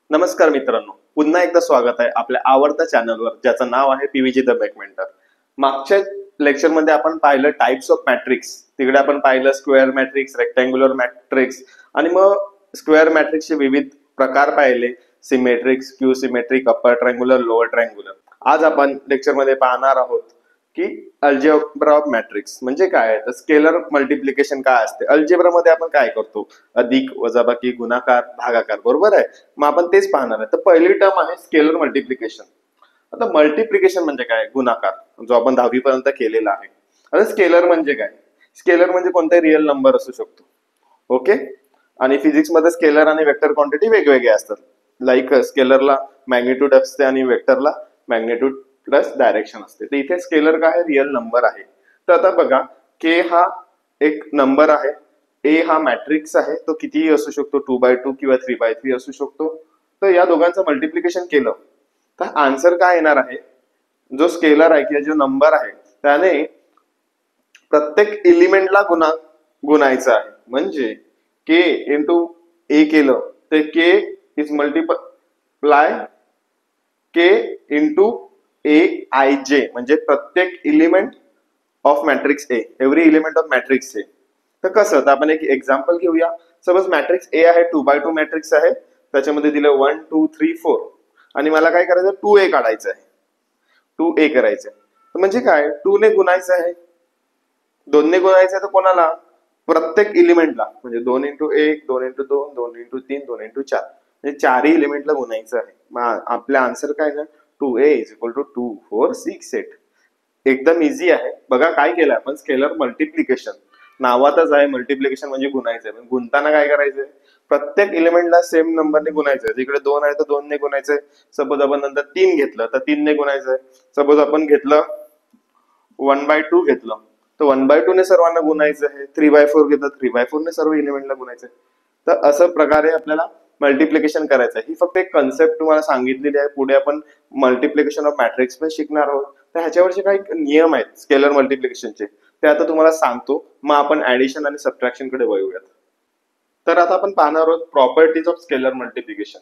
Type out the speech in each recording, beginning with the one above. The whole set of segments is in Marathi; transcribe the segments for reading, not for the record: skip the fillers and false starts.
नमस्कार मित्रांनो, पुन्हा एकदा स्वागत आहे आपल्या आवडत्या चॅनलवर ज्याचं नाव आहे पीव्हीजी द मॅक मेंटर. मागच्या लेक्चरमध्ये आपण पाहिलं टाइप्स ऑफ मॅट्रिक्स. तिकडे आपण पाहिलं स्क्वेअर मॅट्रिक्स, रेक्टँग्युलर मॅट्रिक्स आणि मग स्क्वेअर मॅट्रिक्सचे विविध प्रकार पाहिले, symmetrics, skew symmetric, upper triangular, lower triangular. आज आपण लेक्चरमध्ये पाहणार आहोत की अल्जेब्रा ऑफ मॅट्रिक्स म्हणजे काय, तर स्केलर मल्टिप्लिकेशन काय असते. अल्जेब्रा मध्ये आपण काय करतो, अधिक, वजाबाकी, गुणाकार, भागाकार, बरोबर आहे. मग आपण तेच पाहणार आहे. तर पहिली टर्म आहे स्केलर मल्टिप्लिकेशन. आता मल्टिप्लिकेशन म्हणजे काय, गुणाकार, जो आपण 10वी पर्यंत केलेला आहे. आता स्केलर म्हणजे काय, स्केलर म्हणजे कोणताही रिअल नंबर असू शकतो. ओके. आणि फिजिक्स मध्ये स्केलर आणि वेक्टर क्वांटिटी वेगवेगळे असतात. लाईक स्केलरला मॅग्निट्यूड असते आणि वेक्टरला मॅग्निट्यूड प्लस डायरेक्शन असते. तर इथे स्केलर काय आहे, रिअल नंबर आहे. तर आता बघा, के हा एक नंबर आहे, ए हा मॅट्रिक्स आहे, तो कितीही असू शकतो, 2x2 किंवा 3x3 असू शकतो. तर या दोघांचं मल्टिप्लिकेशन केलं तर आन्सर काय येणार आहे, जो स्केलर आहे किंवा जो नंबर आहे त्याने प्रत्येक एलिमेंटला गुणायचं आहे. म्हणजे के इंटू ए केलं तर K is multiply K into A I J, म्हणजे प्रत्येक element of matrix A, every element of matrix A. तर कसं, तर आपण एक एक्झाम्पल घेऊया. सपोज मॅट्रिक्स ए आहे, 2x2 मॅट्रिक्स आहे, त्याच्यामध्ये दिलं 1 2 3 4 आणि मला काय करायचं, 2a काढायचं आहे, 2a करायचं आहे. म्हणजे काय, 2 ने गुणायचं आहे, 2 ने गुणायचं आहे. तर कोणाला, प्रत्येक एलिमेंटला, म्हणजे 2 इंटू 1, 2 इंटू 2, 2 इंटू 3, 2 इंटू 4, म्हणजे चारही एलिमेंटला गुणायचं आहे. मग आपला आन्सर काय ना, 2a इज इक्वल टू 2 4 6 8. एकदम इझी आहे. बघा काय केलं आपण, स्केलर मल्टिप्लिकेशन, नावातच आहे मल्टिप्लिकेशन म्हणजे गुणायचंय. पण गुणताना काय करायचंय, प्रत्येक एलिमेंटला सेम नंबरने गुणायचंय. तिकडे 2 आहे तर 2 ने गुणायचंय. सपोज आपण नंतर 3 घेतलं तर 3 ने गुणायचंय. सपोज आपण घेतलं 1/2 घेतलं तर 1/2 ने सर्वांना गुणायचं आहे. 3/4 घेतलं 3/4 ने सर्व एलिमेंटला गुणायचंय. तर असं प्रकारे आपल्याला मल्टिप्लिकेशन करायचं आहे. ही फक्त एक कन्सेप्ट तुम्हाला सांगितलेली आहे. पुढे आपण मल्टिप्लिकेशन ऑफ मॅट्रिक्स पण शिकणार आहोत. तर ह्याच्यावरचे काही नियम आहेत स्केलर मल्टिप्लिकेशनचे, ते आता तुम्हाला सांगतो. मग आपण ऍडिशन आणि सबट्रॅक्शन कडे वळूयात. तर आता आपण पाहणार आहोत प्रॉपर्टीज ऑफ स्केलर मल्टिप्लिकेशन.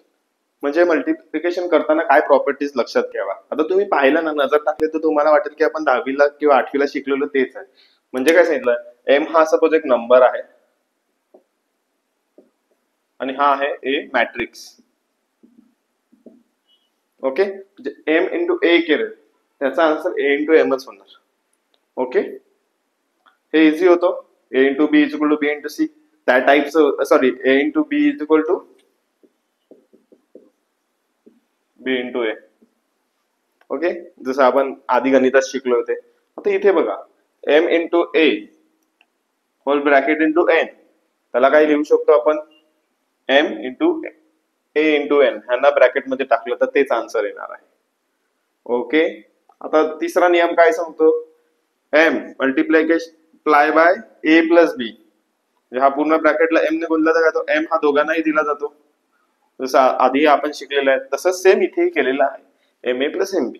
म्हणजे मल्टिप्लिकेशन करताना काय प्रॉपर्टीज लक्षात घ्यावा. आता तुम्ही पाहिलं ना, नजर टाकले तर तुम्हाला वाटेल की आपण 10वीला किंवा 8वीला शिकलेलो तेच आहे. म्हणजे काय सांगितलं, एम हा सपोज एक नंबर आहे आणि हा आहे A matrix. Okay. M into A केलं त्याचा आन्सर ए इंटू एमच होणार. ओके. हे इझी होतं. A into B is equal to B into C, त्या टाईपचं, sorry, A into B is equal to B into A. Okay, जसं आपण आधी गणितात शिकलो होते. आता इथे बघा, M into A whole bracket into N, त्याला काय लिहू शकतो आपण, M into A into N, ह्यांना ब्रॅकेट मध्ये टाकलं तर तेच आन्सर येणार आहे. ओके. आता तिसरा नियम काय सांगतो, M multiply by A plus B. हा पूर्ण ब्रॅकेटला एम ने गुणला जातो, एम हा दोघांनाही दिला जातो, जसं आधी आपण शिकलेलं आहे. तसंच सेम इथेही केलेलं आहे, एम ए प्लस एम बी.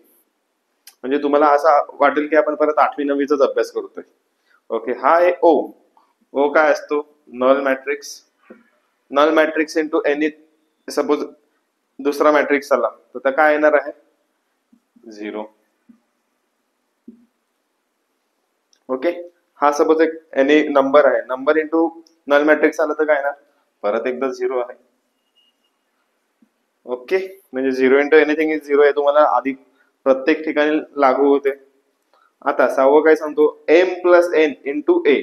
म्हणजे तुम्हाला असं वाटेल की आपण परत 8वी 9वीचाच अभ्यास करतोय. ओके. हा आहे ओ. ओ काय असतो, null matrix. Null matrix into any, suppose दुसरा मॅट्रिक्स आला तर काय येणार आहे, 0. ओके. हा सपोज एक एनी नंबर आहे, नंबर इंटू नल मॅट्रिक्स आला तर काय येणार, परत एकदा 0 आहे. ओके. म्हणजे 0 इंटू एनिथिंग इज 0 आहे, तुम्हाला आधी प्रत्येक ठिकाणी लागू होते. आता 6वं काय सांगतो, एम प्लस एन इंटू ए.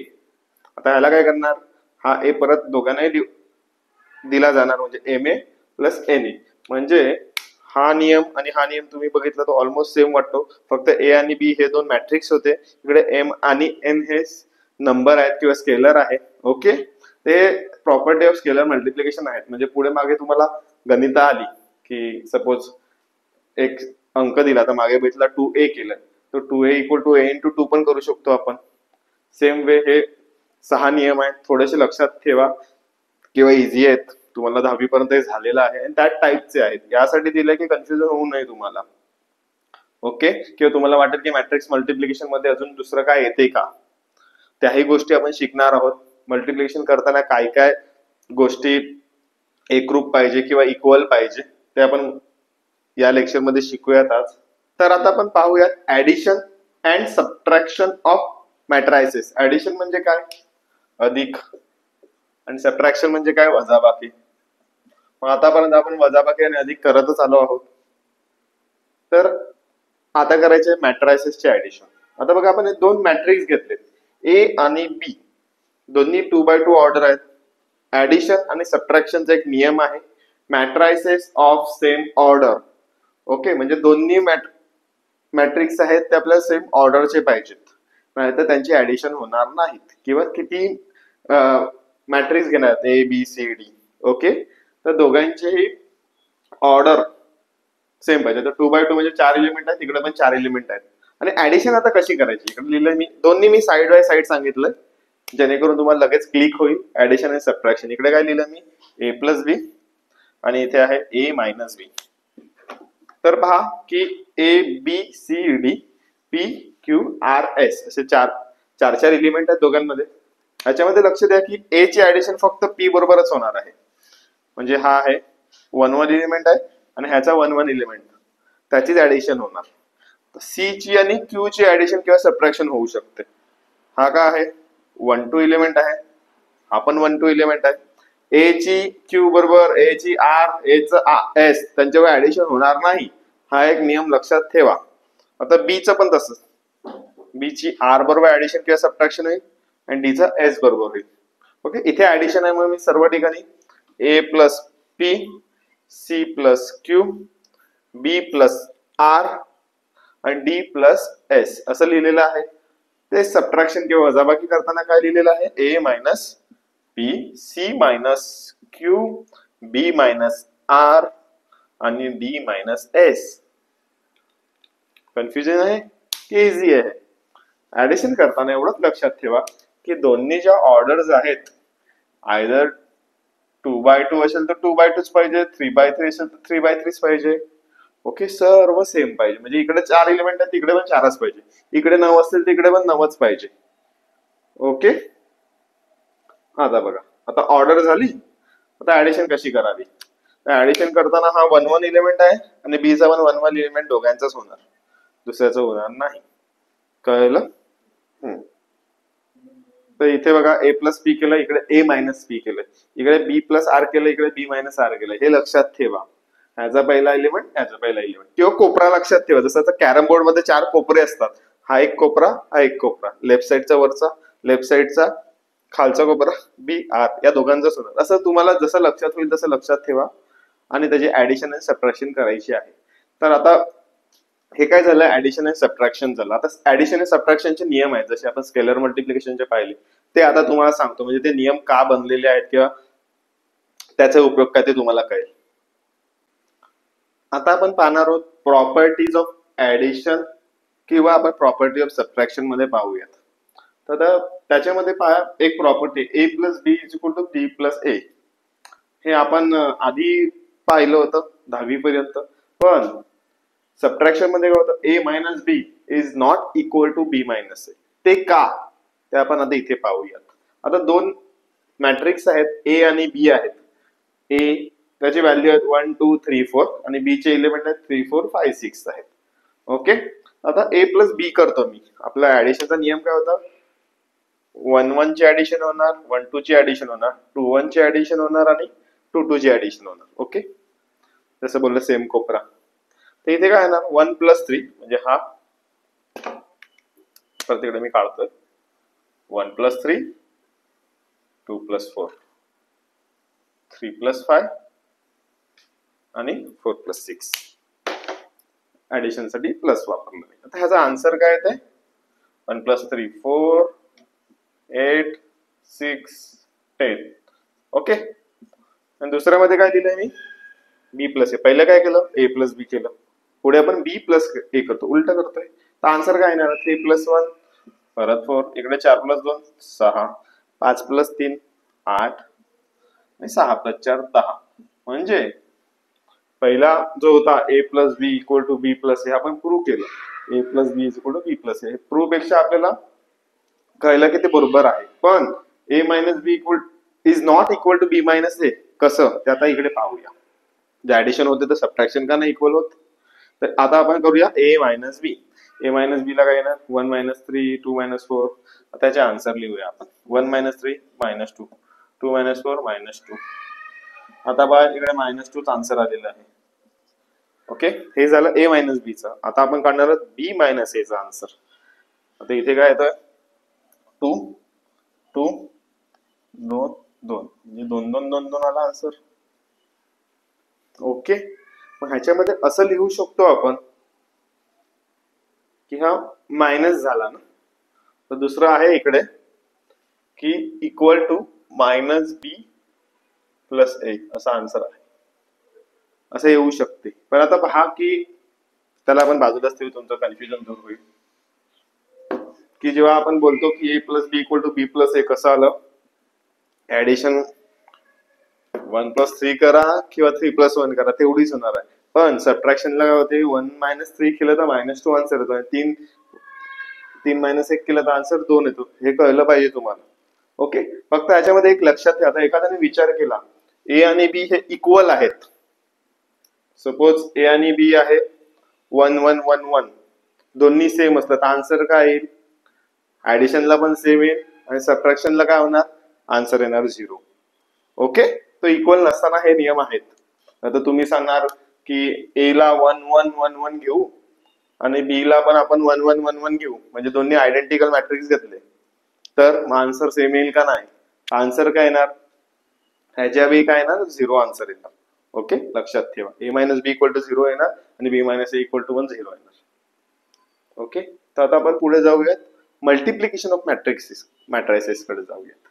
आता ह्याला काय करणार, हा ए परत दोघांनाही दिला जाणार, म्हणजे M A plus N A. म्हणजे हा नियम आणि हा नियम तुम्ही बघितला तो ऑलमोस्ट सेम वाटतो, फक्त ए आणि बी हे दोन मॅट्रिक्स होते, इकडे एम आणि एन हे नंबर आहेत किंवा स्केलर आहे. ओके. ते प्रॉपर्टी ऑफ स्केलर मल्टिप्लिकेशन आहेत. म्हणजे पुढे मागे तुम्हाला गणित आली की सपोज एक अंक दिला तर मागे बघितला 2a केलं तर 2a equal to A into 2 पण करू शकतो आपण. सेम वे हे 6 नियम आहेत, थोडेसे लक्षात ठेवा किंवा इझी आहेत, तुम्हाला 10वी पर्यंत झालेलं आहे आणि त्याच टाईपचे आहेत. यासाठी दिलंय की कन्फ्युजन होऊ नये तुम्हाला. ओके. किंवा तुम्हाला वाटेल की मॅट्रिक्स मल्टिप्लिकेशन मध्ये अजून दुसरं काय येते का, त्याही गोष्टी आपण शिकणार आहोत. मल्टिप्लिकेशन करताना काय काय गोष्टी एकरूप पाहिजे किंवा इक्वल पाहिजे ते आपण या लेक्चर मध्ये शिकूयात आज. तर आता आपण पाहूयात addition and subtraction of matrices. Addition म्हणजे काय? अधिक. आणि सबट्रॅक्शन म्हणजे काय? वजाबाकी. मग आतापर्यंत आपण वजाबाकी आणि अधिक करतच आलो आहोत. तर आता करायचे मॅट्रायसेसचे ऍडिशन. आता बघा आपण हे दोन मॅट्रिक्स घेतले, ए आणि बी, दोन्ही 2x2 ऑर्डर आहेत. ऍडिशन आणि सबट्रॅक्शनचा एक नियम आहे, matrices of same order. Okay, म्हणजे दोन्ही मॅट्रिक्स आहेत ते आपल्याला सेम ऑर्डरचे पाहिजेत, नाहीतर त्यांची ऍडिशन होणार नाहीत. किंवा किती मॅट्रिक्स घेणार A B C D. Okay, तर दोघांचेही ऑर्डर सेम पाहिजे. तर 2x2 म्हणजे 4 एलिमेंट आहेत, तिकडे पण 4 एलिमेंट आहेत. आणि ऍडिशन आता कशी करायची इकडे लिहिलंय मी, दोन्ही मी साइड बाय साइड सांगितलंय जेणेकरून तुम्हाला लगेच क्लिक होईल. ऍडिशन आणि सबट्रॅक्शन. इकडे काय लिहिलं मी, ए प्लस बी आणि इथे आहे ए मायनस बी. तर पहा की A B C D P Q R S असे चार एलिमेंट आहेत दोघांमध्ये. याच्यामध्ये लक्ष द्या की ए ची ऍडिशन फक्त पी बरोबरच होणार आहे. म्हणजे हा आहे 1 एलिमेंट आहे आणि ह्याचा 1 एलिमेंट, त्याचीच ऍडिशन होणार. सी ची आणि क्यू ची ऍडिशन किंवा सबट्रॅक्शन होऊ शकते. हा का आहे 1 एलिमेंट आहे, हा पण 1 एलिमेंट आहे. ए ची क्यू बरोबर ए ची आर, ए च एस, त्यांच्यावर ऍडिशन होणार नाही. हा एक नियम लक्षात ठेवा. आता बी चं पण तसंच, बी ची आर बरोबर ऍडिशन किंवा सबट्रॅक्शन होईल आणि डी चा एस बरोबर होईल. ओके, इथे ऍडिशन आहे म्हणून मी सर्व ठिकाणी A plus P, C plus Q, B plus R आणि डी प्लस एस असं लिहिलेलं आहे. ते सबट्रॅक्शन किंवा वजाबाकी करताना काय लिहिलेलं आहे, A minus P, C minus Q, B minus R आणि डी मायनस एस. कन्फ्युजन आहे की इझी आहे? ऍडिशन करताना एवढंच लक्षात ठेवा की दोन्ही ज्या ऑर्डर्स आहेत, आयदर 2x2 असेल तर 2x2 पाहिजे, 3x3 असेल तर 3x3 पाहिजे. ओके, सर्व सेम पाहिजे. म्हणजे इकडे 4 एलिमेंट आहेत, तिकडे पण 4च पाहिजे. इकडे 9 असतील तिकडे पण 9च पाहिजे. ओके, आता बघा, आता ऑर्डर झाली. आता ऍडिशन कशी करावी? ऍडिशन करताना हा 1 एलिमेंट आहे आणि बी चा पण 1 एलिमेंट दोघांचाच होणार, दुसऱ्याचं होणार नाही. कळलं? तर इथे बघा ए प्लस पी केलं, इकडे ए मायनस पी केलं, इकडे बी प्लस आर केलं, इकडे बी मायनस आर केलं. हे लक्षात ठेवा. ह्याचा पहिला एलिमेंट, ह्याचा पहिला एलिमेंट. किंवा कोपरा लक्षात ठेवा. जसं आता कॅरम बोर्ड मध्ये 4 कोपरे असतात. हा एक कोपरा, हा एक कोपरा, लेफ्ट साइडचा वरचा, लेफ्ट साइडचा खालचा कोपरा, बी आर या दोघांचाच होणार. असं तुम्हाला जसं लक्षात होईल तसं लक्षात ठेवा आणि त्याची ऍडिशन आणि सबट्रॅक्शन करायची आहे. तर आता हे काय झालं, ऍडिशन आणि सबट्रॅक्शन झालं. आता ऍडिशन आणि सबट्रॅक्शनचे नियम आहेत, जसे आपण स्केलर मल्टिप्लिकेशनचे पाहिले, ते आता तुम्हाला सांगतो. म्हणजे ते नियम का बनलेले आहेत किंवा त्याचा उपयोग काय ते तुम्हाला कळेल. आता आपण पाहणार आहोत प्रॉपर्टीज ऑफ ऍडिशन किंवा आपण प्रॉपर्टी ऑफ सबट्रॅक्शन मध्ये पाहूयात. तर त्याच्यामध्ये पहा एक property, A plus B is equal to B plus A. हे आपण आधी पाहिलं होतं 10वी पर्यंत. पण सबट्रॅक्शन मध्ये काय होतं, A minus B is not equal to B minus A. ते का, ते आपण आता इथे पाहूयात. आता दोन मॅट्रिक्स आहेत, ए आणि बी आहेत. ए त्याची व्हॅल्यू आहेत 1 2 3 4 आणि बी चे एलिमेंट आहेत 3 4 5 6 आहेत. ओके, आता ए प्लस बी करतो मी. आपला ऍडिशनचा नियम काय होता, 1 1 ची ऍडिशन होणार, 1 2 ची ऍडिशन होणार, 2 1 ची ऍडिशन होणार आणि 2 2 ची ऍडिशन होणार. ओके, जसं बोललं सेम कोपरा. तर इथे काय येणार, 1 प्लस 3 म्हणजे हा, तर तिकडे मी काढतोय 1 प्लस 3, 2 प्लस 4, 3 प्लस 5 आणि 4 प्लस 6. ऍडिशन साठी प्लस वापरलं. आता ह्याचा आन्सर काय येते, 1 प्लस 3 4, 8 6 10. ओके, आणि दुसऱ्यामध्ये काय दिलंय मी, बी प्लस ए. पहिलं काय केलं, ए प्लस बी केलं, पुढे आपण बी प्लस ए करतो, उलट करतोय. तर आन्सर काय येणार, 3 प्लस 1 परत 4, इकडे 4 प्लस 2 6, 5 प्लस 3 8 आणि 6 प्लस 4 10. म्हणजे पहिला जो होता A plus B equal to B plus A, आपण प्रूव्ह केलं. A plus B equal to B plus A. Prove पेक्षा आपल्याला कळलं की ते बरोबर आहे. पण A minus B equal is not equal to B minus A कसं, ते आता इकडे पाहूया. जे ऍडिशन होते तर सबट्रॅक्शन का नाही इक्वल होत. तर आता आपण करूया ए मायनस बी. ए मायनस बी ला काय येणार 1-3 2-4. त्याचे आन्सर लिहूया आपण 1-3 -2 2-4 -2. आता बघा इकडे -2 चा आन्सर आलेला आहे. ओके, हे झालं ए मायनस बी चा. आता आपण काढणार आहोत बी मायनस ए चा आन्सर. आता इथे काय येतोय 2 2 2 2 म्हणजे 2-2-2-2 आला आन्सर. ओके, मग ह्याच्यामध्ये असं लिहू शकतो आपण की हा मायनस झाला ना, तर दुसरं आहे इकडे की इक्वल टू -बी प्लस ए असा आन्सर आहे, असं येऊ शकते. पण आता पहा की त्याला आपण बाजूलाच ठेवू, तुमचं कन्फ्युजन दूर होईल. की जेव्हा आपण बोलतो की A plus B equal to B plus A कसं आलं, ऍडिशन 1+3 करा किंवा 3+1 करा तेवढीच होणार आहे. पण सबट्रॅक्शनला काय होते 1-3 केलं तर -2 आन्सर येतो, 3-1 केलं तर आन्सर 2 येतो. हे कळलं पाहिजे तुम्हाला. ओके, फक्त याच्यामध्ये एक लक्षात घ्या, आता एखाद्याने विचार केला ए आणि बी हे इक्वल आहेत, सपोज ए आणि बी आहे 1-1-1-1, दोन्ही सेम असलं तर आन्सर काय येईल, ऍडिशनला पण सेम येईल आणि सबट्रॅक्शनला काय होणार, आन्सर येणार 0. ओके, तो इक्वल नसताना हे नियम आहेत. आता तुम्ही सांगणार की ए ला 1-1-1-1 घेऊ आणि बी ला पण आपण 1-1-1-1 घेऊ, म्हणजे दोन्ही आयडेंटिकल मॅट्रिक्स घेतले तर आन्सर सेम येईल का, नाही. आन्सर काय येणार, ह्याच्या बी काय येणार 0 आन्सर येणार. ओके, लक्षात ठेवा ए मायनस बी इक्वल टू 0 येणार आणि बी मायनस ए इक्वल टू 1 0 येणार. ओके, तर आता आपण पुढे जाऊयात मल्टिप्लिकेशन ऑफ मॅट्रिसेस कडे जाऊयात.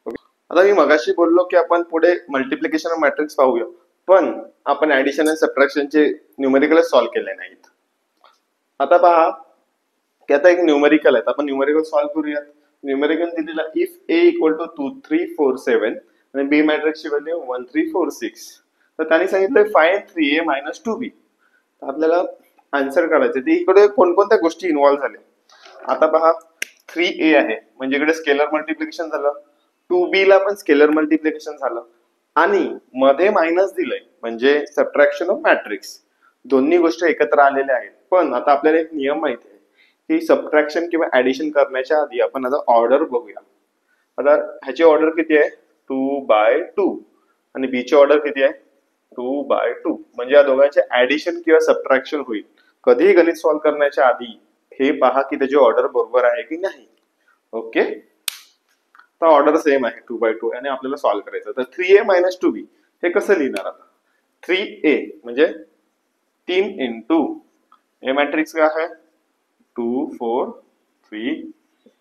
ओके, आता मी मगाशी बोललो की आपण पुढे मल्टिप्लिकेशन ऑफ मॅट्रिक्स पाहूया, पण आपण ऍडिशन आणि सबट्रॅक्शनचे न्यूमेरिकल सॉल्व्ह केले नाहीत. आता पहा की आता एक न्यूमेरिकल आहे, आपण न्यूमेरिकल सॉल्व्ह करूयात. न्यूमेरिकल दिलेला इफ ए इक्वल टू 2 3 4 7 आणि बी मॅट्रिक्सची व्हॅल्यू 1 3 4 6, तर त्यांनी सांगितलं फाइंड 3a - 2b. आपल्याला आन्सर काढायचे, ते इकडे कोणकोणत्या गोष्टी इन्व्हॉल्व्ह झाल्या. आता पहा 3a आहे म्हणजे इकडे स्केलर मल्टिप्लिकेशन झालं, 2b ला पण स्केलर मल्टिप्लिकेशन झालं आणि मध्ये मायनस दिलंय म्हणजे सबट्रॅक्शन ऑफ मॅट्रिक्स. दोन्ही गोष्टी एकत्र आलेल्या आहेत. पण आता आपल्याला एक नियम माहिती आहे की सबट्रॅक्शन किंवा ऍडिशन करण्याच्या आधी आपण आता ऑर्डर बघूया. आता ह्याची ऑर्डर किती आहे 2/2 आणि बी ची ऑर्डर किती आहे 2/2, म्हणजे या दोघांचे ऍडिशन किंवा सबट्रॅक्शन होईल. कधीही गणित सॉल्व्ह करण्याच्या आधी हे पहा की त्याची ऑर्डर बरोबर आहे की नाही. ओके, तर ऑर्डर सेम आहे 2/2 आणि आपल्याला सॉल्व्ह करायचं. तर 3a - 2b हे कसं लिहिणार, आता 3a म्हणजे 3 इंटू ए मॅट्रिक्स काय आहे 2 4 3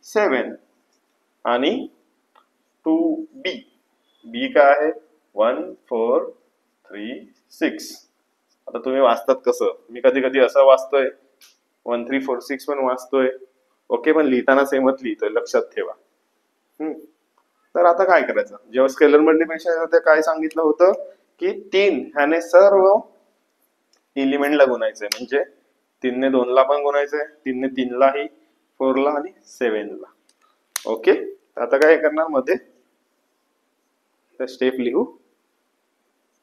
7 आणि 2b, बी काय आहे 1 4 3 6. आता तुम्ही वाचतात कसं, मी कधी कधी असं वाचतोय 1 3 4 6 पण वाचतोय. ओके, पण लिहिताना सेमच लिहितोय, लक्षात ठेवा. तर आता काय करायचं, जेव्हा स्केलर मल्टिप्लिकेशन काय सांगितलं होतं की 3 ह्याने सर्व एलिमेंटला गुणायचंय, म्हणजे 3 ने 2 ला पण गुणायचंय, 3 ने 3 लाही, 4 ला आणि 7 ला. ओके, आता काय करणार मध्ये स्टेप लिहू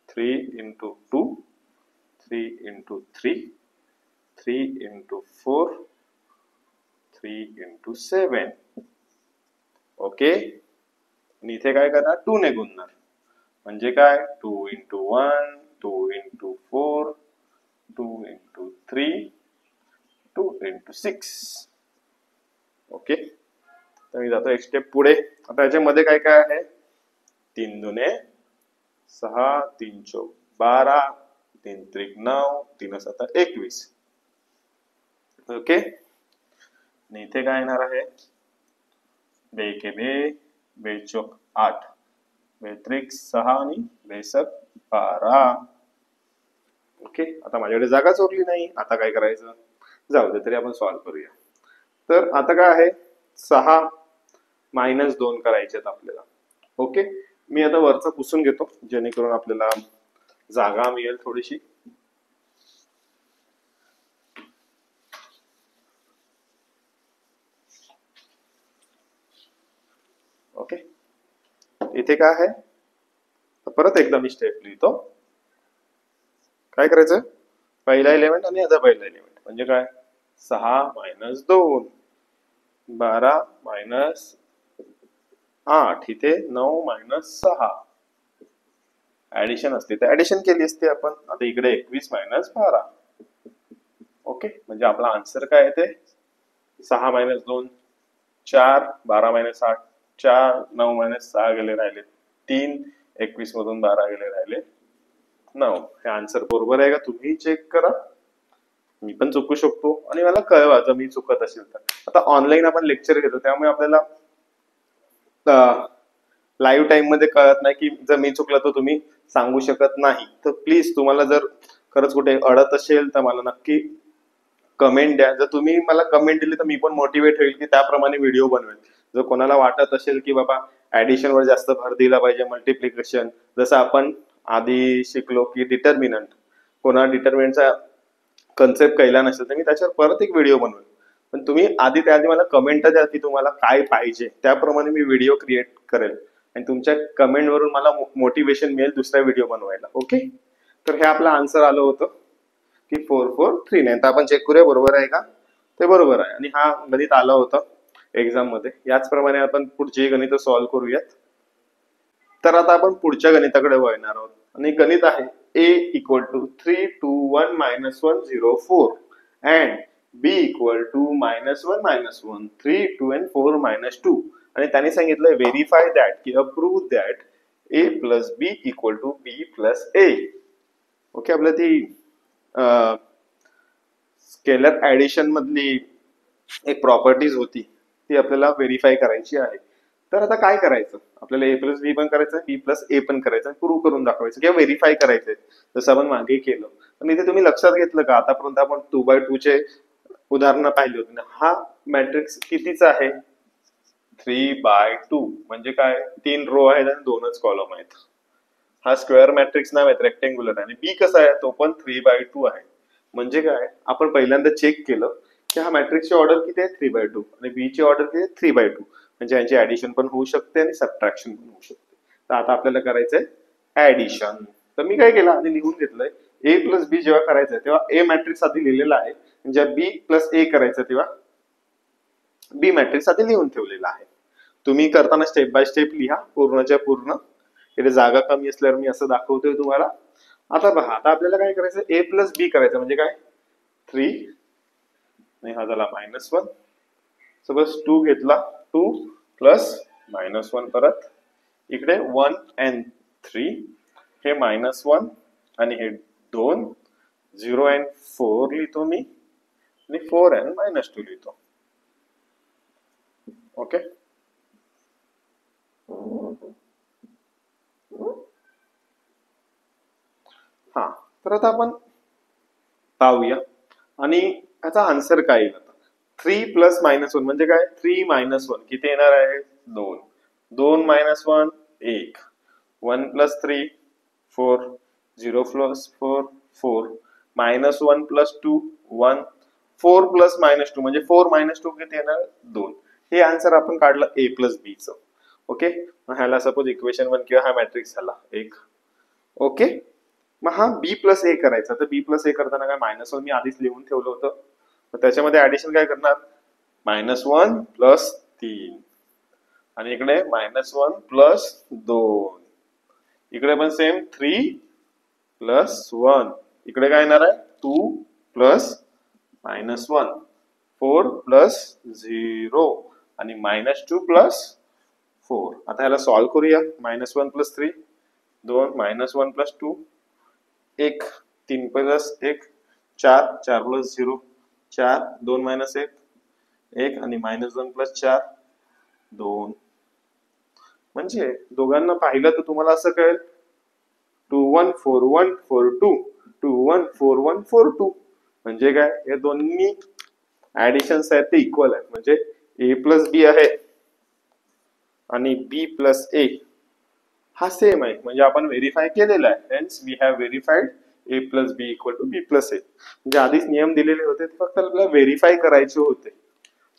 3 into 2 3 into 3 3 into 4 3 into 7. Okay, आणि इथे काय करणार 2 ने गुणणार, म्हणजे काय 2 into 1 2 into 4 2 into 3 2 into 6. Okay, तर मी जातो एक स्टेप पुढे. आता याच्यामध्ये काय काय आहे 3 दुने 6 3 चौक 12 3 त्रिक 9 3 7 21. ओके, आणि इथे काय येणार आहे 2 के 2 2 चौक 8 2 त्रिक 6 आणि 2 सक 12. ओके, आता माझ्याकडे जागाच उरली नाही, आता काय करायचं, जाऊ दे तरी आपण सॉल्व्ह करूया. तर आता काय आहे 6 - 2 करायचे आहेत आपल्याला. ओके, मी आता वरचं पुसून घेतो जेणेकरून आपल्याला जागा मिळेल थोडीशी. ओके, इथे काय आहे परत एकदा मी स्टेप लिहितो काय करायचं, पहिला एलिमेंट आणि याचा पहिला एलिमेंट म्हणजे काय, 6 मायनस 2, 12 मायनस 8, इथे 9 मायनस 6 ऍडिशन असते तर ऍडिशन केली असते आपण. आता इकडे 21 मायनस 12. ओके, म्हणजे आपला आन्सर काय येते, 6 मायनस 2 4, 12 मायनस 8 4, 9 मायनस 6 गेले राहिले 3, 21 मधून 12 गेले राहिले 9. हे आन्सर बरोबर आहे का, तुम्ही चेक करा. मी पण चुकू शकतो आणि मला कळवा जर मी चुकत असेल तर. आता ऑनलाईन आपण लेक्चर घेतो त्यामुळे आपल्याला लाईव्ह टाइम मध्ये कळत नाही की जर मी चुकलं तर तुम्ही सांगू शकत नाही. तर प्लीज तुम्हाला जर खरंच कुठे अडत असेल तर मला नक्की कमेंट द्या. जर तुम्ही मला कमेंट दिली तर मी पण मोटिवेट होईल की त्याप्रमाणे व्हिडिओ बनवेल. जर कोणाला वाटत असेल की बाबा ऍडिशन वर जास्त भर दिला पाहिजे, मल्टिप्लिकेशन जसं आपण आधी शिकलो की डिटर्मिनंट, कोणा डिटर्मिनंटचा कन्सेप्ट कळला नसेल तर मी त्याच्यावर परत एक व्हिडिओ बनवेल. पण तुम्ही त्याआधी मला कमेंट द्या की तुम्हाला काय पाहिजे, त्याप्रमाणे मी व्हिडिओ क्रिएट करेल आणि तुमच्या कमेंट वरून मला मोटिवेशन मिळेल दुसरा व्हिडिओ बनवायला. ओके, तर हे आपलं आन्सर आलं होतं की 4439. तर आपण चेक करूया बरोबर आहे का, ते बरोबर आहे. आणि हा गणित आलं होतं एक्झाम मध्ये. याचप्रमाणे आपण पुढची गणित सॉल्व्ह करूयात. तर आता आपण पुढच्या गणिताकडे वळणार आहोत आणि गणित आहे a equal to 3 2 1 minus 1 0 4 and b equal to -1 -1 3 2 and 4 -2. आणि त्याने सांगितलं व्हेरीफाय दॅट की approve that a plus b equal to b plus a. Okay, आपल्या ती स्केलर ऍडिशन मधली एक प्रॉपर्टीज होती ती आपल्याला व्हेरीफाय करायची आहे. तर आता काय करायचं, आपल्याला a प्लस बी पण करायचं, b प्लस ए पण करायचं, प्रूव्ह करून दाखवायचं किंवा व्हेरीफाय करायचंय जसं आपण मागे केलं. पण इथे तुम्ही लक्षात घेतलं का, आतापर्यंत आपण 2x2 चे उदाहरणं पाहिली होती. हा मॅट्रिक्स कितीचा आहे, 3x2 म्हणजे काय, 3 रो आहेत आणि 2च कॉलम आहेत. हा स्क्वेअर मॅट्रिक्स नाव आहे, रेक्टेंग्युलर. आणि बी कसा आहे, तो पण 3x2 आहे. म्हणजे काय, आपण पहिल्यांदा चेक केलं की हा मॅट्रिक्सची ऑर्डर किती आहे, 3x2 आणि बी ची ऑर्डर किती आहे, 3x2. म्हणजे यांची ऍडिशन पण होऊ शकते आणि सबट्रॅक्शन पण होऊ शकते. तर आता आपल्याला करायचंय ऍडिशन. तर मी काय केलं, आधी लिहून घेतलंय ए प्लस बी जेव्हा करायचंय तेव्हा ए मॅट्रिक्स आधी लिहिलेला आहे, जेव्हा बी प्लस ए करायचं तेव्हा बी मॅट्रिक्स आधी लिहून ठेवलेला आहे. तुम्ही करताना स्टेप बाय स्टेप लिहा पूर्णच्या पूर्ण. इथे जागा कमी असल्यावर मी असं दाखवतोय तुम्हाला. आता पहा, आता आपल्याला काय करायचं, ए प्लस बी करायचं म्हणजे काय, 3 आणि हा झाला -1. सपोज 2 घेतला, 2 प्लस -1 परत इकडे 1 and 3, हे -1 आणि हे 2, 0 and 4 लिहितो मी आणि 4 and -2 लिहितो. ओके, हा. तर आता आपण पाहूया आणि याचा आन्सर काय येईल. 3 प्लस -1 म्हणजे काय, 3 -1 किती येणार आहे, 2. 2 -1 1, 1 प्लस 3 4, 0 प्लस 4 4, -1 प्लस 2 1, 4 प्लस -2 म्हणजे 4 -2 किती येणार, 2. हे आन्सर आपण काढलं ए प्लस बी चं. ओके, मग ह्याला सपोज इक्वेशन 1 किंवा हा मॅट्रिक्स झाला 1. ओके, मग हा बी प्लस ए करायचा. तर बी प्लस ए करताना काय, -1 मी आधीच लिहून ठेवलं होतं. तर त्याच्यामध्ये ऍडिशन काय करणार, -1 प्लस 3 आणि इकडे -1 प्लस 2, इकडे पण सेम 3 प्लस 1, इकडे काय येणार आहे 2 प्लस -1, 4 प्लस 0 आणि -2 प्लस 4. आता ह्याला सॉल्व्ह करूया. -1 plus 3 2, -1 plus 2 1, 3 plus 1 4, 4 plus 0 4, 2 minus 1 1 आणि -2 प्लस 4 2. म्हणजे दोघांना पाहिलं तर तुम्हाला असं कळेल 2 1 4 1 4 2 2 1 4 1 4 2. म्हणजे काय, हे दोन्ही ऍडिशन्स आहेत ते इक्वल आहेत. म्हणजे ए प्लस बी आहे आणि बी प्लस ए हा सेम आहे. म्हणजे आपण व्हेरीफाय केलेला आहे. Hence we have verified A plus B equal to B plus A. म्हणजे आधीच नियम दिलेले होते, फक्त आपल्याला व्हेरीफाय करायचे होते.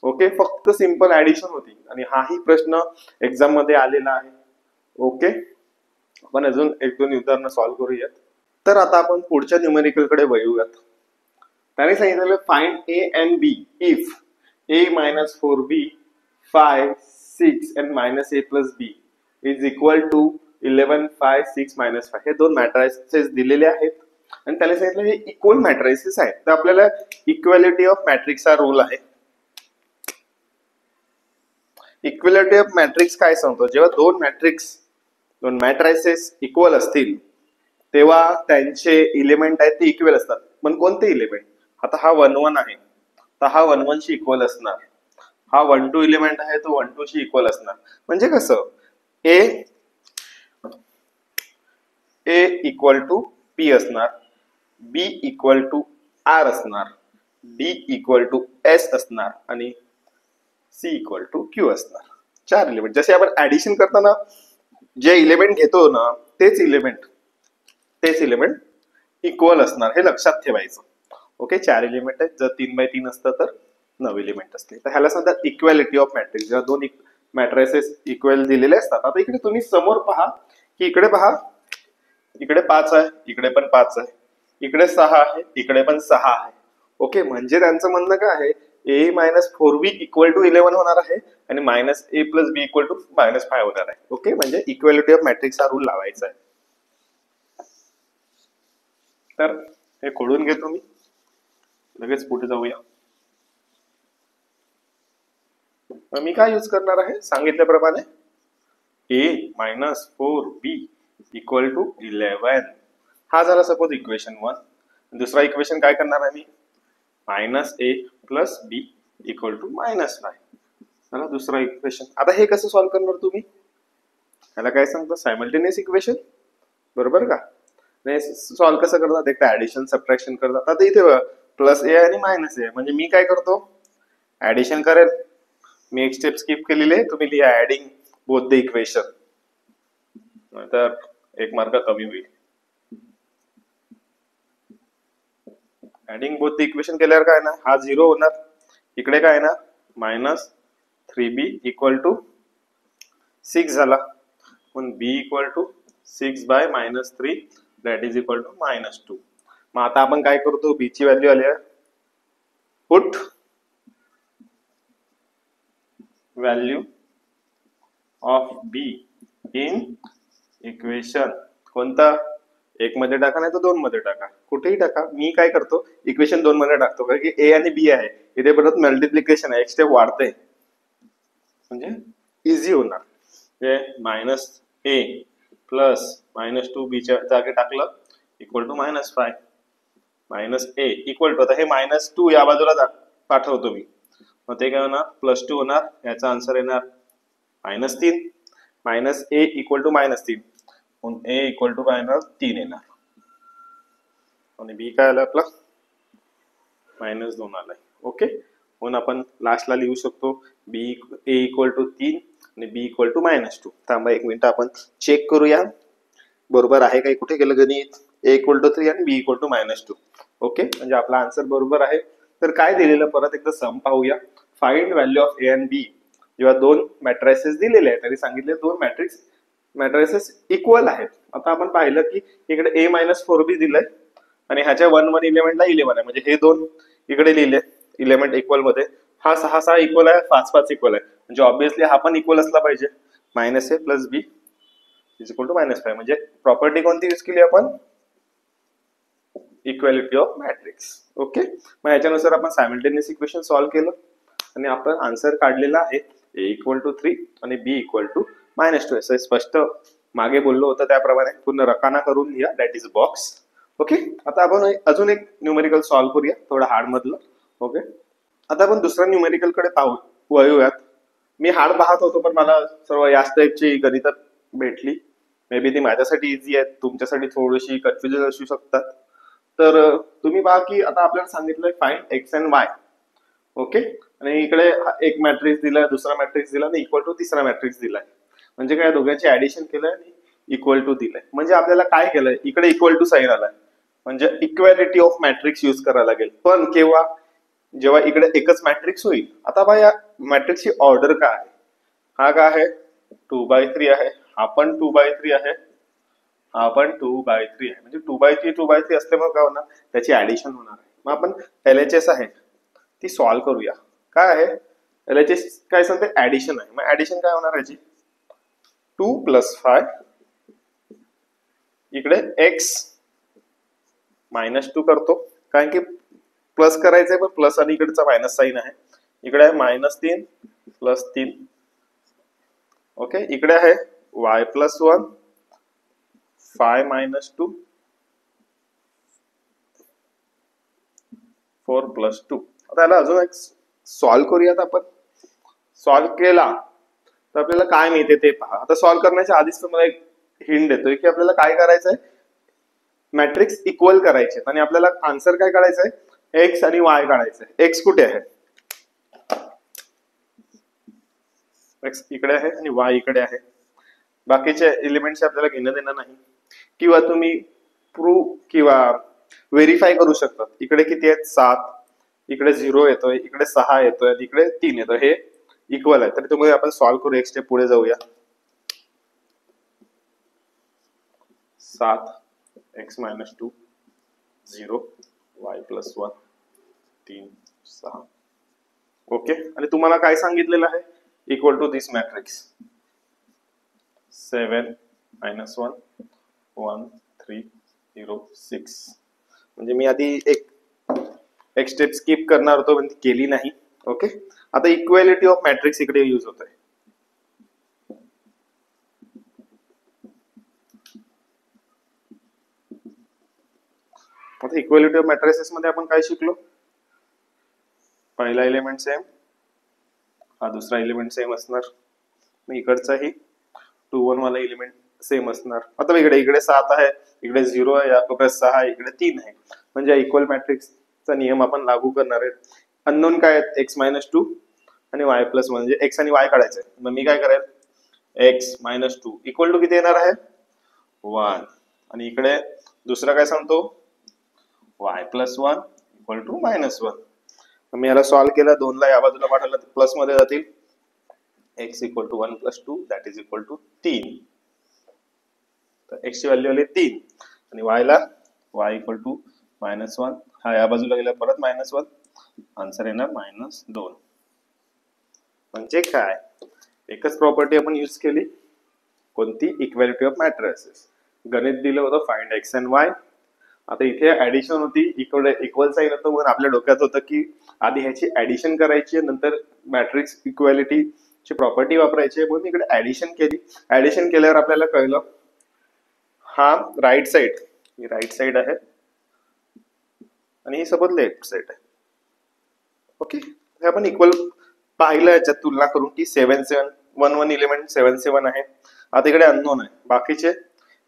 ओके, फक्त सिंपल ऍडिशन होती आणि हाही प्रश्न एक्झाम मध्ये आलेला आहे. ओके, आपण अजून 1-2 उदाहरणं सॉल्व्ह करूयात. तर आता आपण पुढच्या न्यूमेरिकल कडे वळूयात. त्याने सांगितलेलं find A and B if a minus 4b 5 6 and minus a plus b is equal to 11 5 6 minus 5. हे दोन मॅट्रिसेस दिलेले आहेत आणि त्याला सांगितलं हे इक्वल मॅट्रिसेस आहेत. तर आपल्याला इक्वॅलिटी ऑफ मॅट्रिक्स हा रूल आहे. इक्वॅलिटी ऑफ मॅट्रिक्स काय सांगतो, जेव्हा दोन मॅट्रिसेस इक्वल असतील तेव्हा त्यांचे एलिमेंट आहेत ते इक्वल असतात. पण कोणते एलिमेंट, आता हा 1 1 आहे तर हा 1 1 शी इक्वल असणार, हा 1 2 एलिमेंट आहे तो 1 2 शी इक्वल असणार. म्हणजे कसं ए इक्वल टू पी असणार, बी इक्वल टू आर असणार, डी इक्वल टू एस असणार आणि सी इक्वल टू क्यू असणार. 4 एलिमेंट. जसे आपण ऍडिशन करताना जे एलिमेंट घेतो ना तेच एलिमेंट इक्वल असणार, हे लक्षात ठेवायचं. ओके, 4 एलिमेंट आहेत. जर 3 बाय 3 असतं तर 9 एलिमेंट असते. तर ह्याला सांगतात इक्वॅलिटी ऑफ मॅट्रिक्स. जेव्हा दोन मॅट्रिसेस इक्वल दिलेले असतात. आता इकडे तुम्ही समोर पहा की इकडे पहा, इकडे 5 आहे, इकडे पण 5 आहे, इकडे 6 आहे, इकडे पण 6 आहे. ओके, म्हणजे त्यांचं म्हणणं काय आहे, a minus 4b equal to 11 होणार आहे आणि minus a plus b equal to minus 5 होणार आहे. ओके, म्हणजे इक्वॅलिटी ऑफ मॅट्रिक्स हा रूल लावायचा आहे. तर हे खोडून घेतो मी, लगेच पुढे जाऊया. मी काय यूज करणार आहे सांगितल्याप्रमाणे a minus 4b equal to 11. हा झाला सपोज इक्वेशन 1. दुसरा इक्वेशन काय करणार आहे मी, minus a plus b equal to minus 5. चला दुसरा इक्वेशन. आता हे कसं सॉल्व्ह करणार तुम्ही, ह्याला काय सांगतात सायमल्टेनियस इक्वेशन, बरोबर का. सॉल्व्ह कसं करतात, एक ऍडिशन सबट्रॅक्शन करतात. आता इथे प्लस ए आणि मायनस ए, म्हणजे मी काय करतो ऍडिशन करेल. मी एक स्टेप स्किप केलेली आहे, तुम्ही लिहा ऍडिंग बोथ द इक्वेशन, तर 1 मार्क कमी होईल. ऍडिंग बोथ द इक्वेशन केल्यावर काय ना, हा 0 होणार, इकडे काय ना मायनस 3b इक्वल टू 6 झाला, पण b equal to 6 by minus 3 that is equal to minus 2. मग आता आपण काय करतो, b ची व्हॅल्यू आली आहे, put value of b in equation. कोणता, 1 मध्ये टाका नाही तर 2 मध्ये टाका, कुठेही टाका. मी काय करतो इक्वेशन 2 मध्ये टाकतो, कारण की a आणि b आहे, इथे परत मल्टिप्लिकेशन आहे, एक स्टेप वाढते, म्हणजे इझी होणार. हे minus a plus minus 2b च्या जागे टाकलं equal to minus 5 minus a equal to, आता हे मायनस 2 या बाजूला पाठवतो मी, मग ते काय होणार प्लस 2 होणार. याचा आन्सर येणार minus 3. Minus a equal to minus 3, a equal to minus 3 येणार आणि b काय आलं आपला मायनस 2 आलाय. ओके, म्हणून आपण लास्टला लिहू शकतो a इक्वल टू 3 आणि b इक्वल टू मायनस 2. थांबा 1 मिनिट, आपण चेक करूया बरोबर आहे काय, कुठे गेलं गणित. a इक्वल टू 3 आणि b equal to minus 2. Okay, म्हणजे आपला आन्सर बरोबर आहे. तर काय दिलेलं परत एकदा सम पाहूया. फाइंड व्हॅल्यू ऑफ a आणि b. जेव्हा दोन मॅट्रिसेस दिलेले आहेत तरी सांगितले दोन मॅट्रिसेस इक्वल आहेत. आता आपण पाहिलं की इकडे a मायनस 4b दिलंय आणि ह्याच्या 1 1 एलिमेंटला 11 आहे, म्हणजे हे दोन इकडे लिहिले एलिमेंट इक्वल मध्ये. हा 6 6 इक्वल आहे, 5 5 इक्वल आहे, म्हणजे ऑब्विसली हा पण इक्वल असला पाहिजे. Minus a plus b is equal to minus 5. म्हणजे प्रॉपर्टी कोणती यूज केली आपण, इक्वॅलिटी ऑफ मॅट्रिक्स. ओके, मग याच्यानुसार आपण सायमल्टेनियस इक्वेशन सॉल्व्ह केलं आणि आपण आन्सर काढलेला आहे a इक्वल टू 3 आणि b इक्वल टू मायनस 2. असं स्पष्ट मागे बोललो होतं त्याप्रमाणे पूर्ण रकाना करून लिहा, दॅट इज बॉक्स. ओके, आता आपण अजून एक न्यूमेरिकल सॉल्व्ह करूया, थोडं हार्ड मधलं. ओके, आता आपण दुसऱ्या न्यूमेरिकल कडे वळूयात. मी हार्ड पाहत होतो पण मला सर्व याच टाईपची गणित भेटली. मे बी ती माझ्यासाठी इझी आहे, तुमच्यासाठी थोडीशी कन्फ्युजन असू शकतात. तर तुम्ही पहा की आता आपल्याला सांगितलंय find x and Y. Okay, आणि इकडे एक मॅट्रिक्स दिलाय, दुसरा मॅट्रिक्स दिला आणि इक्वल टू तिसरा मॅट्रिक्स दिलाय. म्हणजे काय, दोघांची ऍडिशन केलंय आणि इक्वल टू दिलंय. म्हणजे आपल्याला काय केलंय, इकडे इक्वल टू साइन आलाय, म्हणजे इक्वॅलिटी ऑफ मॅट्रिक्स यूज करायला लागेल. पण केव्हा, जेव्हा इकडे एकच मॅट्रिक्स होईल. आता बघा या मॅट्रिक्सची ऑर्डर काय आहे, हा काय आहे 2 बाय 3 आहे, हा पण 2 बाय 3 आहे, हा पण 2/3 आहे, म्हणजे 2/3 असल्यामुळे काय होणार, त्याची ऍडिशन होणार आहे. मग आपण LHS आहे ती सॉल्व्ह करूया. काय आहे LHS, काय सांगते, ऍडिशन आहे. मग ऍडिशन काय होणार याची, 2 + 5 इकडे x -2 करतो, कारण की प्लस करायचंय पण प्लस आणि इकडचा मायनस साइन आहे. इकडे आहे -3 + 3. ओके, इकडे आहे y + 1 5 - 2 4 + 2. आता याला अजून एक सॉल्व्ह करूयात आपण. सॉल्व्ह केला तर आपल्याला काय मिळते ते पहा. आता सॉल्व्ह करण्याच्या आधीच तुम्हाला एक हिंट देतोय की आपल्याला काय करायचंय, मॅट्रिक्स इक्वल करायचे आणि आपल्याला आन्सर काय काढायचंय, x आणि y काढायचंय. x कुठे आहे, x इकडे आहे आणि y इकडे आहे. बाकीचे एलिमेंट्स आपल्याला घेणं देणं नाही. किंवा तुम्ही प्रूव्ह किंवा व्हेरीफाय करू शकता. इकडे किती आहेत, 7, इकडे 0 येतोय, इकडे 6 येतोय आणि इकडे 3 येतोय, हे इक्वल आहे. तर तुम्ही आपण सॉल्व्ह करू, एक स्टेप पुढे जाऊया. 7 x - 2 0 y + 1 3 6. ओके, आणि तुम्हाला काय सांगितलेलं आहे, इक्वल टू दिस मॅट्रिक्स 7 - 1 1 3 0 6. म्हणजे मी आधी एक स्टेप स्किप करणार होतो पण ती केली नाही. ओके, आता इक्वॅलिटी ऑफ मॅट्रिक्स इकडे यूज होत आहे. आता इक्वॅलिटी ऑफ मॅट्रिसेस मध्ये आपण काय शिकलो, पहिला एलिमेंट सेम, हा दुसरा एलिमेंट सेम असणार, मग इकडचाही 2 1 वाला एलिमेंट सेम असणार. आता इकडे 7 आहे, इकडे 0 आहे, या कोपऱ्यात 6 आहे, इकडे 3 आहे. म्हणजे इक्वल मॅट्रिक्सचा नियम आपण लागू करणार आहे. अननोन काय आहेत, x - 2 आणि y + 1, म्हणजे x आणि y काढायचे. मग मी काय करेल, x - 2 इक्वल टू किती येणार आहे, 1. आणि इकडे दुसरा काय सांगतो, y + 1 इक्वल टू -1. मी याला सॉल्व्ह केला, 2 ला या बाजूला पाठवलं तर प्लस मध्ये जातील. x = 1 + 2 that is equal to 3. तर x ची व्हॅल्यू आली 3 आणि y ला y = -1, हा या बाजूला गेला परत -1, आन्सर येणार -2. म्हणजे काय, एकच प्रॉपर्टी आपण यूज केली, कोणती, इक्वॅलिटी ऑफ मॅट्रिसेस. गणित दिलं होतं फाइंड x and y. आता इथे ऍडिशन होती, इकडे इक्वल साइन होतं, पण आपल्या डोक्यात होतं की आधी ह्याची ऍडिशन करायची, नंतर मॅट्रिक्स इक्वॅलिटी ची प्रॉपर्टी वापरायची. म्हणून इकडे ऍडिशन केली. ऍडिशन केल्यावर आपल्याला कळलं, हा राईट साइड आहे आणि ही सोबत लेफ्ट साइड आहे. ओके, हे आपण इक्वल पाहिलं याच्यात तुलना करून की 7 7 1 1 एलिमेंट 7 7 आहे. आता इकडे अननोन आहे, बाकीचे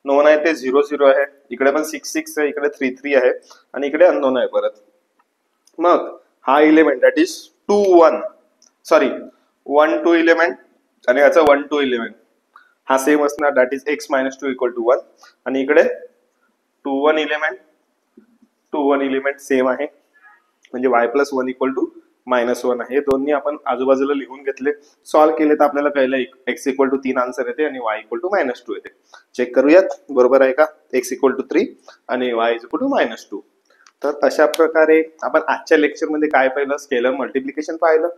नोन आहे ते 0 0 आहे, इकडे पण 6 6 आहे, इकडे 3 3 आहे आणि इकडे अननोन आहे परत. मग हा element that is 2 1 sorry 1 2 element आणि याचा 1 2 एलिमेंट हा सेम असणार, that is x - 2 equal to 1. आणि इकडे 2 1 एलिमेंट सेम आहे, म्हणजे y + 1 इक्वल टू -1 आहे. दोन्ही आपण आजूबाजूला लिहून घेतले, सॉल्व्ह केले तर आपल्याला कळलं x = 3 आन्सर येते आणि y = -2 येते. चेक करूयात बरोबर आहे का, x = 3 आणि y = -2. तर अशा प्रकारे आपण आजच्या लेक्चर मध्ये काय पाहिलं, स्केलर मल्टिप्लिकेशन पाहिलं,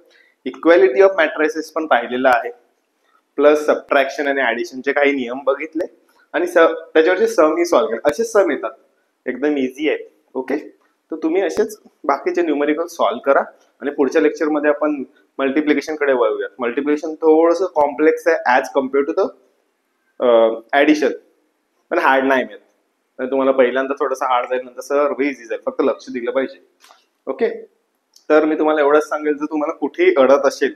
इक्वॅलिटी ऑफ मॅट्रिसेस पण पाहिलेलं आहे, प्लस सबट्रॅक्शन आणि ऍडिशनचे काही नियम बघितले आणि त्याच्यावरचे सम ही सॉल्व्ह केले. असे सम येतात, एकदम इझी आहे. ओके, तर तुम्ही असेच बाकीचे न्यूमेरिकल सॉल्व्ह करा आणि पुढच्या लेक्चर मध्ये आपण मल्टिप्लिकेशन कडे वळूया. मल्टिप्लिकेशन थोडंसं कॉम्प्लेक्स आहे as compare to the addition, पण हार्ड नाही मिळत. तुम्हाला पहिल्यांदा थोडंसं हार्ड जाईल, नंतर सर्व इझी जाईल, फक्त लक्ष दिलं पाहिजे. ओके, तर मी तुम्हाला एवढंच सांगेल, जर तुम्हाला कुठेही अडत असेल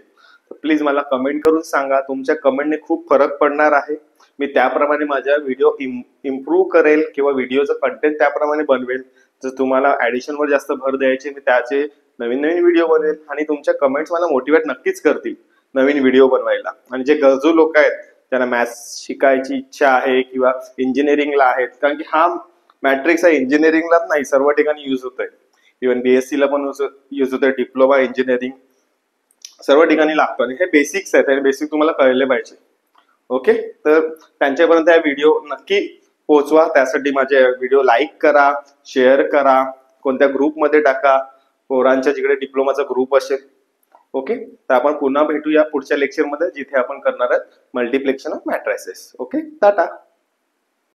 तर प्लीज मला कमेंट करून सांगा. तुमच्या कमेंटने खूप फरक पडणार आहे. मी त्याप्रमाणे माझ्या व्हिडिओ इम्प्रूव्ह करेल किंवा व्हिडिओचं कंटेंट त्याप्रमाणे बनवेल. जर तुम्हाला ऍडिशन वर जास्त भर द्यायचे, मी त्याचे नवीन नवीन व्हिडिओ बनवेल आणि तुमच्या कमेंट्स मला मोटिवेट नक्कीच करतील नवीन व्हिडिओ बनवायला. आणि जे गरजू लोक आहेत, त्यांना मॅथ्स शिकायची इच्छा आहे किंवा इंजिनिअरिंगला आहेत, कारण की हा मॅट्रिक्स आहे इंजिनिअरिंगलाच नाही सर्व ठिकाणी युज होत आहे. इव्हन BSc ला पण युज होत आहे, डिप्लोमा इंजिनिअरिंग सर्व ठिकाणी लागतो आणि हे बेसिक्स आहेत आणि बेसिक तुम्हाला कळले पाहिजे. ओके, तर त्यांच्यापर्यंत हा व्हिडिओ नक्की पोहोचवा. त्यासाठी माझे व्हिडिओ लाईक करा, शेअर करा, कोणत्या ग्रुपमध्ये टाका, पोरांच्या जिकडे डिप्लोमाचा ग्रुप असेल. ओके, तर आपण पुन्हा भेटूया पुढच्या लेक्चरमध्ये, जिथे आपण करणार आहोत मल्टिप्लेक्शन ऑफ मॅट्रायसेस. ओके, टाटा.